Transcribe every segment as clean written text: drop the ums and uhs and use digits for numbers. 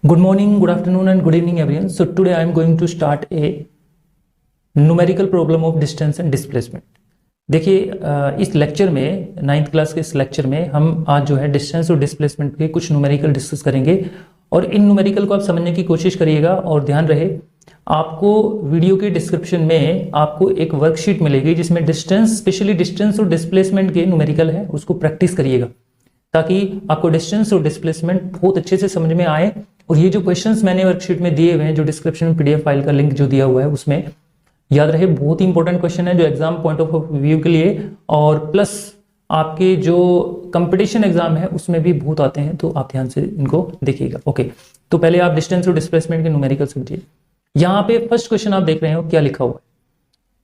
Good morning, good afternoon and good evening everyone. So today I am going to start a numerical problem of distance and displacement. देखिए इस lecture में 9th class के इस lecture में हम आज जो है डिस्टेंस और डिस्प्लेसमेंट के कुछ न्यूमेरिकल डिस्कस करेंगे और इन न्यूमेरिकल को आप समझने की कोशिश करिएगा। और ध्यान रहे आपको वीडियो के डिस्क्रिप्शन में आपको एक वर्कशीट मिलेगी जिसमें डिस्टेंस, स्पेशली डिस्टेंस और डिस्प्लेसमेंट के न्यूमेरिकल है, उसको प्रैक्टिस करिएगा ताकि आपको डिस्टेंस और डिस्प्लेसमेंट बहुत अच्छे से समझ में आए। और ये जो क्वेश्चंस मैंने वर्कशीट में दिए हुए हैं, जो डिस्क्रिप्शन में पीडीएफ फाइल का लिंक जो दिया हुआ है, उसमें याद रहे बहुत ही इंपॉर्टेंट क्वेश्चन है जो एग्जाम पॉइंट ऑफ व्यू के लिए और प्लस आपके जो कंपटीशन एग्जाम है उसमें भी बहुत आते हैं, तो आप ध्यान से इनको देखिएगा। ओके, तो पहले आप डिस्टेंस और डिस्प्लेसमेंट के न्यूमेरिकल समझिए। यहाँ पे फर्स्ट क्वेश्चन आप देख रहे हो, क्या लिखा हुआ है?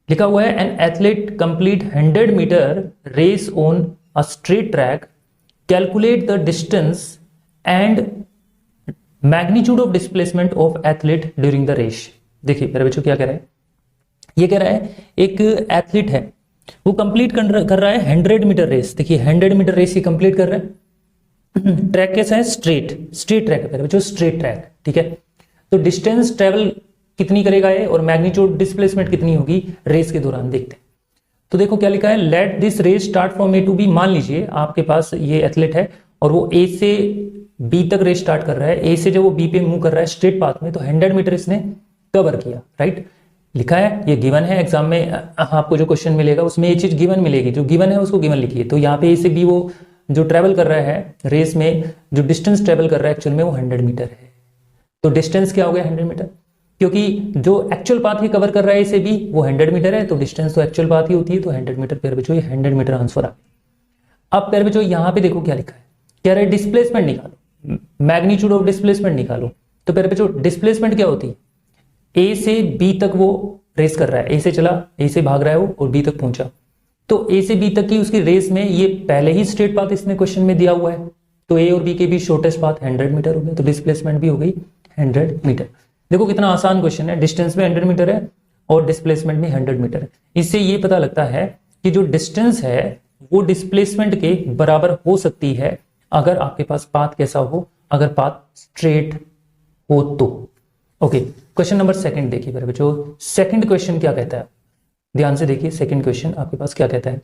लिखा हुआ है an athlete complete 100 meter race on a straight track, calculate the distance and magnitude of displacement of athlete during the race. देखिए मेरे बच्चों क्या कह रहा है, ये कह रहा है एक एथलीट है वो कंप्लीट कर रहा है 100 मीटर रेस। देखिए 100 मीटर रेस ही कंप्लीट कर रहा है। ट्रैक कैसा है? स्ट्रेट ट्रैक है मेरे बच्चों, स्ट्रेट ट्रैक। ठीक है, तो डिस्टेंस ट्रेवल कितनी करेगा ये और मैग्नीट्यूड डिस्प्लेसमेंट कितनी होगी रेस के दौरान, देखते हैं। तो देखो क्या लिखा है, let this race start from A to B. मान लीजिए आपके पास ये एथलीट है और वो ए से बी तक रेस स्टार्ट कर रहा है। ए से जब वो बी पे मूव कर रहा है स्ट्रेट पाथ में, तो 100 मीटर इसने कवर किया। राइट, लिखा है, ये गिवन है। एग्जाम में आपको जो क्वेश्चन मिलेगा उसमें ये चीज गिवन मिलेगी, जो गिवन है उसको गिवन लिखिए। तो यहाँ पे ए से बी वो जो ट्रेवल कर रहा है रेस में, जो डिस्टेंस ट्रेवल कर रहा है एक्चुअल में वो 100 मीटर है। तो डिस्टेंस क्या हो गया? 100 मीटर, क्योंकि जो एक्चुअल पाथ ही कवर कर रहा है ए से बी वो 100 मीटर है, तो डिस्टेंस तो एक्चुअल पाथ ही होती है, तो 100 मीटर। प्यारे बच्चों ये 100 मीटर आंसर आ गया। अब प्यारे बच्चों यहाँ पे देखो क्या लिखा है, कह रहा है डिस्प्लेसमेंट निकालो, मैग्नीट्यूड ऑफ डिस्प्लेसमेंट निकालो। तो प्यारे बच्चों डिस्प्लेसमेंट क्या होती है? ए से बी तक वो रेस कर रहा है, ए से चला, ए से भाग रहा है वो और बी तक पहुंचा। तो ए से बी तक की उसकी रेस में ये पहले ही स्ट्रेट पाथ इसने क्वेश्चन में दिया हुआ है, तो ए और बी के बीच शॉर्टेस्ट पाथ 100 मीटर हो गया, तो डिस्प्लेसमेंट भी हो गई 100 मीटर। देखो कितना आसान क्वेश्चन है, डिस्टेंस में 100 मीटर है और डिस्प्लेसमेंट में 100 मीटर है। इससे ये पता लगता है कि जो डिस्टेंस है वो डिस्प्लेसमेंट के बराबर हो सकती है अगर आपके पास पाथ कैसा हो, अगर पाथ स्ट्रेट हो तो। ओके, क्वेश्चन नंबर सेकंड देखिए मेरे बच्चों। सेकंड क्वेश्चन क्या कहता है, ध्यान से देखिए। सेकंड क्वेश्चन आपके पास क्या कहता है,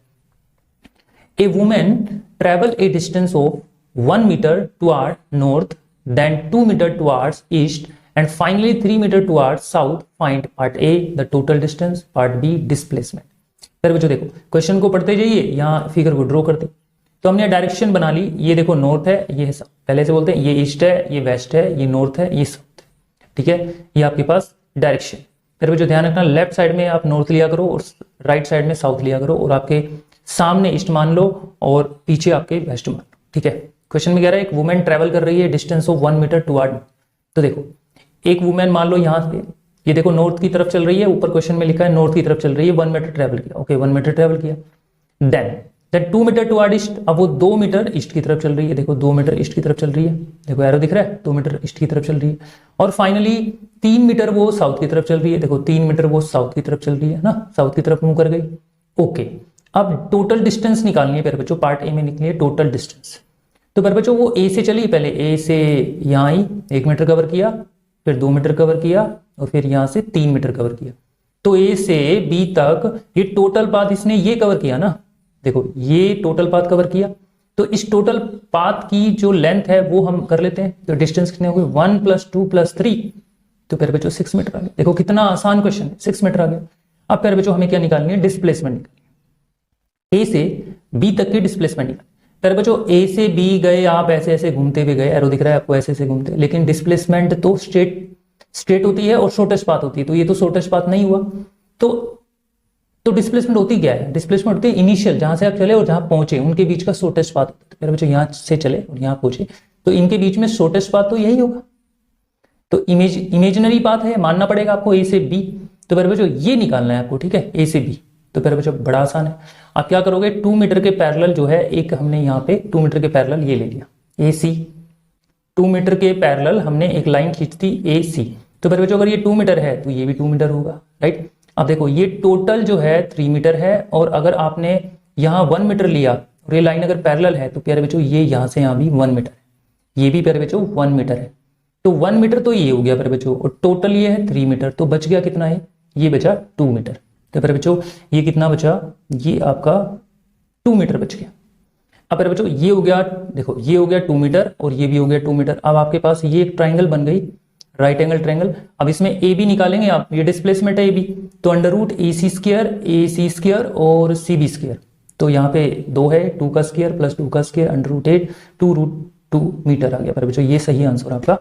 a women travel a distance of 1 metre toward north, then 2 metre towards east and finally 3 meter towards south. Find part A the total distance, part B displacement। फिर बच्चों देखो क्वेश्चन को पढ़ते जाइए, यहाँ फिगर को ड्रॉ करते। तो हमने डायरेक्शन बना ली, ये देखो नॉर्थ है, ये है साउथ। पहले से बोलते हैं ये ईस्ट है, ये वेस्ट है, ये नॉर्थ है, ये साउथ है। ठीक है, ये आपके पास डायरेक्शन। फिर बच्चों ध्यान रखना, लेफ्ट साइड में आप नॉर्थ लिया करो और राइट साइड में साउथ लिया करो, और आपके सामने ईस्ट मान लो और पीछे आपके वेस्ट मान लो। ठीक है, क्वेश्चन में कह रहा है एक वुमेन ट्रेवल कर रही है डिस्टेंस ऑफ 1 मीटर टुवर्ड। तो देखो एक वुमेन मान लो यहाँ से, ये देखो नॉर्थ की तरफ चल रही है, ऊपर क्वेश्चन में लिखा है नॉर्थ की तरफ चल रही है, 1 मीटर ट्रेवल किया। ओके, 1 मीटर ट्रेवल किया। देन 2 मीटर टुवर्ड ईस्ट, अब वो 2 मीटर ईस्ट की तरफ चल रही है। देखो 2 मीटर ईस्ट की तरफ चल रही है, देखो एरो दिख रहा है, 2 मीटर ईस्ट की तरफ चल रही है। और फाइनली 3 मीटर वो साउथ की तरफ चल रही है। देखो 3 मीटर वो साउथ की तरफ चल रही है ना, साउथ की तरफ मूव कर गई। ओके, अब टोटल डिस्टेंस निकालनी है प्यारे बच्चों, पार्ट ए में निकली है टोटल डिस्टेंस। तो प्यारे बच्चों वो ए से चली, पहले ए से यहाँ आई, 1 मीटर कवर किया, फिर 2 मीटर कवर किया और फिर यहां से 3 मीटर कवर किया। तो ए से बी तक ये टोटल पाथ इसने ये कवर किया ना, देखो ये टोटल पाथ कवर किया। तो इस टोटल पाथ की जो लेंथ है वो हम कर लेते हैं। तो डिस्टेंस कितने हो गए, 1 + 2 + 3, तो प्यारे बच्चों 6 मीटर आ गया। देखो कितना आसान क्वेश्चन है, 6 मीटर आ गया। अब प्यारे बच्चों हमें क्या निकालनी है, डिस्प्लेसमेंट निकालनी है। ए से बी तक की डिस्प्लेसमेंट निकालनी। प्यारे बच्चों ए से बी गए आप, ऐसे ऐसे घूमते हुए गए, एरो दिख रहा है आपको, ऐसे ऐसे घूमते, लेकिन डिस्प्लेसमेंट तो स्ट्रेट होती है और शॉर्टेस्ट पाथ होती है। तो ये तो शॉर्टेस्ट पाथ नहीं हुआ, तो डिस्प्लेसमेंट होती क्या है? डिस्प्लेसमेंट होती है इनिशियल, जहां से आप चले और जहां पहुंचे उनके बीच का शॉर्टेस्ट पाथ। तो प्यारे बच्चों यहां से चले और यहां पहुंचे, तो इनके बीच में शॉर्टेस्ट पाथ तो यही होगा। तो इमेजिनरी पाथ है, मानना पड़ेगा आपको ए से बी। तो प्यारे बच्चों ये निकालना है आपको, ठीक है, ए से बी। तो प्यारे बच्चों बड़ा आसान है। आप क्या करोगे, 2 मीटर के पैरेलल जो है, एक हमने यहाँ पे 2 मीटर के पैरेलल ये ले लिया ए सी, 2 मीटर के पैरेलल हमने एक लाइन खींच दी ए सी। तो प्यारे बच्चों अगर ये 2 मीटर है तो ये भी 2 मीटर होगा। राइट, अब देखो ये टोटल जो है 3 मीटर है, और अगर आपने यहाँ 1 मीटर लिया और ये लाइन अगर पैरेलल है तो प्यारे बच्चों ये यहाँ से यहाँ भी 1 मीटर है, ये भी प्यारे बच्चों 1 मीटर है। तो 1 मीटर तो ये हो गया प्यारे बच्चों, और टोटल ये है 3 मीटर, तो बच गया कितना है, ये बचा 2 मीटर। तो प्यारे बच्चों ये कितना बचा, ये आपका 2 मीटर बच गया। अब प्यारे बच्चों ये हो गया, देखो ये हो गया 2 मीटर और ये भी हो गया 2 मीटर। अब आपके पास ये एक ट्राइंगल बन गई, राइट एंगल ट्राइंगल। अब इसमें ए बी निकालेंगे आप, ये डिस्प्लेसमेंट है ए बी, तो अंडर रूट ए सी स्क्वायर और सी बी स्क्वायर, तो यहाँ पे 2 है, 2 का स्क्वायर प्लस 2 का स्क्वायर अंडर रूट 8, 2√2 मीटर आ गया प्यारे बच्चों, ये सही आंसर आपका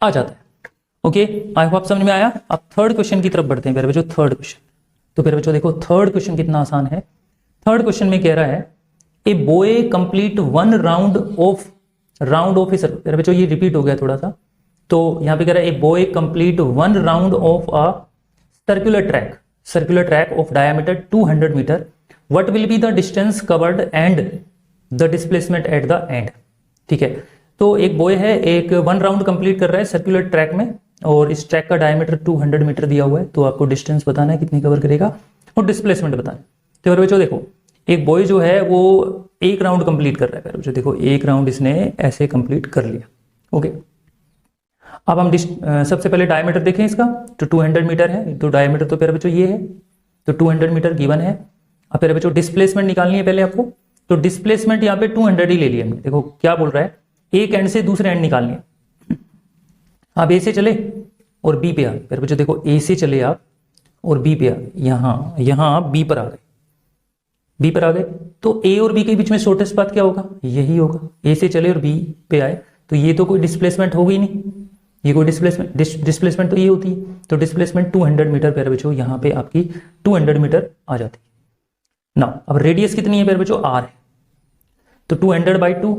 आ जाता है। ओके, आई होप समझ में आया। अब थर्ड क्वेश्चन की तरफ बढ़ते हैं प्यारे बच्चों, थर्ड क्वेश्चन। तो प्यारे बच्चों देखो थर्ड क्वेश्चन कितना आसान है। थर्ड क्वेश्चन में कह रहा है a boy complete 1 round of a circle. प्यारे बच्चों ये रिपीट हो गया थोड़ा सा, तो यहां पे कह रहा है a boy complete 1 round of a circular track of diameter 200 meter, what will be the distance covered and the displacement at the end. ठीक है, तो एक बॉय है, एक 1 राउंड कंप्लीट कर रहा है सर्कुलर ट्रैक में, और इस ट्रैक का डायमीटर 200 मीटर दिया हुआ है, तो आपको डिस्टेंस बताना है कितनी कवर करेगा और डिस्प्लेसमेंट बताना है। तो बच्चों देखो एक बॉय जो है वो 1 राउंड कंप्लीट कर रहा है, बच्चों देखो 1 राउंड इसने ऐसे कंप्लीट कर लिया। ओके, अब हम सबसे पहले डायमीटर देखें इसका, तो 200 मीटर है, तो डायमीटर तो प्यारे बच्चों ये है, तो 200 मीटर गिवन है। अब प्यारे बच्चों डिस्प्लेसमेंट निकालनी है पहले आपको, तो डिस्प्लेसमेंट यहाँ पे 200 ही ले लिया हमने। देखो क्या बोल रहा है, एक एंड से दूसरे एंड निकालनी है। आप ए से चले और बी पे आ गए, प्यारे बच्चों देखो ए से चले आप और बी पे आ गए, यहाँ आप बी पर आ गए, बी पर आ गए, तो ए और बी के बीच में शॉर्टेस्ट पाथ क्या होगा, यही होगा। ए से चले और बी पे आए, तो ये तो कोई डिस्प्लेसमेंट होगी नहीं, ये कोई डिस्प्लेसमेंट तो ये होती है, तो डिस्प्लेसमेंट 200 मीटर प्यारे बच्चों, यहाँ पे आपकी 200 मीटर आ जाती है ना। अब रेडियस कितनी है प्यारे बच्चों, आर है, तो 200/2,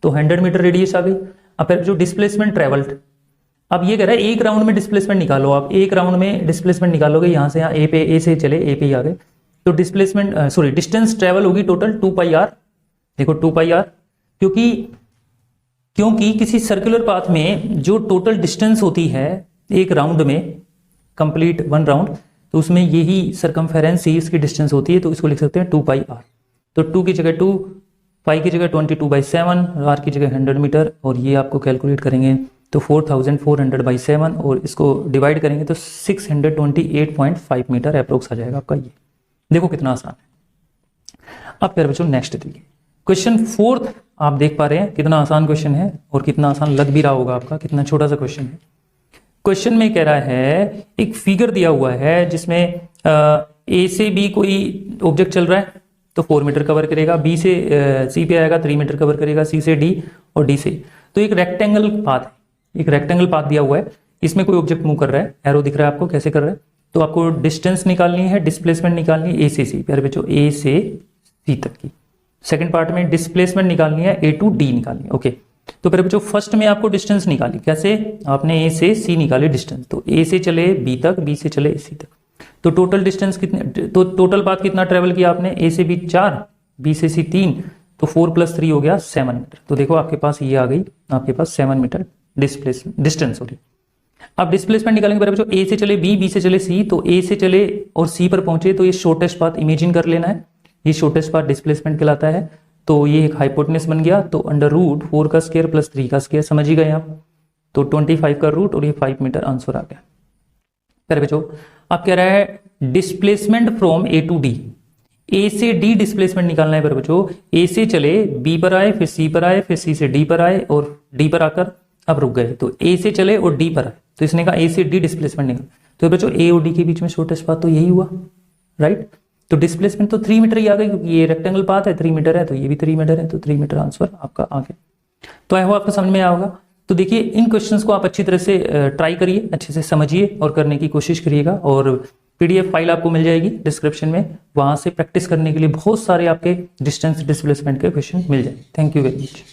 तो 100 मीटर रेडियस आ गई। अब प्यारे बच्चों डिस्प्लेसमेंट ट्रेवल्ड, अब ये कह रहा है 1 राउंड में डिस्प्लेसमेंट निकालो, आप 1 राउंड में डिस्प्लेसमेंट निकालोगे, यहाँ से यहाँ ए से चले ए पे ही आ गए, तो डिस्प्लेसमेंट डिस्टेंस ट्रेवल होगी टोटल 2πr। देखो 2πr, क्योंकि किसी सर्कुलर पाथ में जो टोटल डिस्टेंस होती है एक राउंड में, कंप्लीट 1 राउंड, तो उसमें यही सरकमफेरेंस ही इसकी डिस्टेंस होती है, तो इसको लिख सकते हैं 2πr। तो 2 की जगह 2, पाई की जगह 22/7, आर की जगह 100 मीटर, और ये आपको कैलकुलेट करेंगे तो 4400/7, और इसको डिवाइड करेंगे तो 628.5 मीटर अप्रोक्स आ जाएगा आपका ये। देखो कितना आसान है। अब प्यारे बच्चों नेक्स्ट देखिए क्वेश्चन 4th, आप देख पा रहे हैं कितना आसान क्वेश्चन है और कितना आसान लग भी रहा होगा आपका, कितना छोटा सा क्वेश्चन है। क्वेश्चन में कह रहा है एक फिगर दिया हुआ है जिसमें ए से बी कोई ऑब्जेक्ट चल रहा है, तो 4 मीटर कवर करेगा, बी से सी पे आएगा 3 मीटर कवर करेगा, सी से डी और डी से, तो एक रेक्टेंगल पाथ है, एक रेक्टेंगल पाथ दिया हुआ है, इसमें कोई ऑब्जेक्ट मूव कर रहा है, एरो दिख रहा है आपको कैसे कर रहा है, तो आपको डिस्टेंस निकालनी है, डिस्प्लेसमेंट निकालनी है ए से सी, प्यारे बच्चों ए से सी तक की। सेकंड पार्ट में डिस्प्लेसमेंट निकालनी है ए टू डी निकालनी है। ओके, तो प्यारे बच्चों फर्स्ट में आपको डिस्टेंस निकाली, कैसे, आपने ए से सी निकाली डिस्टेंस, तो ए से चले बी तक, बी से चले सी तक, तो टोटल डिस्टेंस कितने, तो टोटल पाथ कितना ट्रेवल किया आपने, ए से बी 4, बी से सी 3, तो 4 + 3 हो गया 7 मीटर। तो देखो आपके पास ये आ गई, आपके पास 7 मीटर डिस्टेंस हो रही। अब डिस्प्लेसमेंट निकालेंगे प्यारे बच्चों, ए से चले बी, बी से चले सी, तो ए से चले और सी पर पहुंचे, तो ये शॉर्टेस्ट पाथ इमेजिन कर लेना है, ये शॉर्टेस्ट पाथ डिस्प्लेसमेंट कहलाता है, तो ये एक हाइपोटेनस बन गया, तो √4 का स्क्वायर प्लस 3 का स्क्वायर, समझ ही गए आप, तो 25 का रूट और ये 5 मीटर आंसर आ गया। प्यारे बच्चों अब कह रहा है displacement from A to D, A से डी डिस्प्लेसमेंट निकालना है प्यारे बच्चों, ए से चले बी पर आए, फिर सी पर आए, फिर सी से डी पर आए और डी पर आकर अब रुक गए, तो ए से चले और डी पर आए, तो इसने कहा ए से डी डिस्प्लेसमेंट निकाल, तो बच्चों ए और डी के बीच में शॉर्टेस्ट पाथ तो यही हुआ, राइट। तो डिस्प्लेसमेंट तो 3 मीटर ही आ गई, क्योंकि ये रेक्टेंगल पाथ है, 3 मीटर है, तो ये भी 3 मीटर है, तो 3 मीटर आंसर आपका आ गया। तो आई होप आपको समझ में आया होगा। तो देखिए इन क्वेश्चंस को आप अच्छी तरह से ट्राई करिए, अच्छे से समझिए और करने की कोशिश करिएगा, और पीडीएफ फाइल आपको मिल जाएगी डिस्क्रिप्शन में, वहां से प्रैक्टिस करने के लिए बहुत सारे आपके डिस्टेंस डिस्प्लेसमेंट के क्वेश्चन मिल जाएंगे। Thank you very much.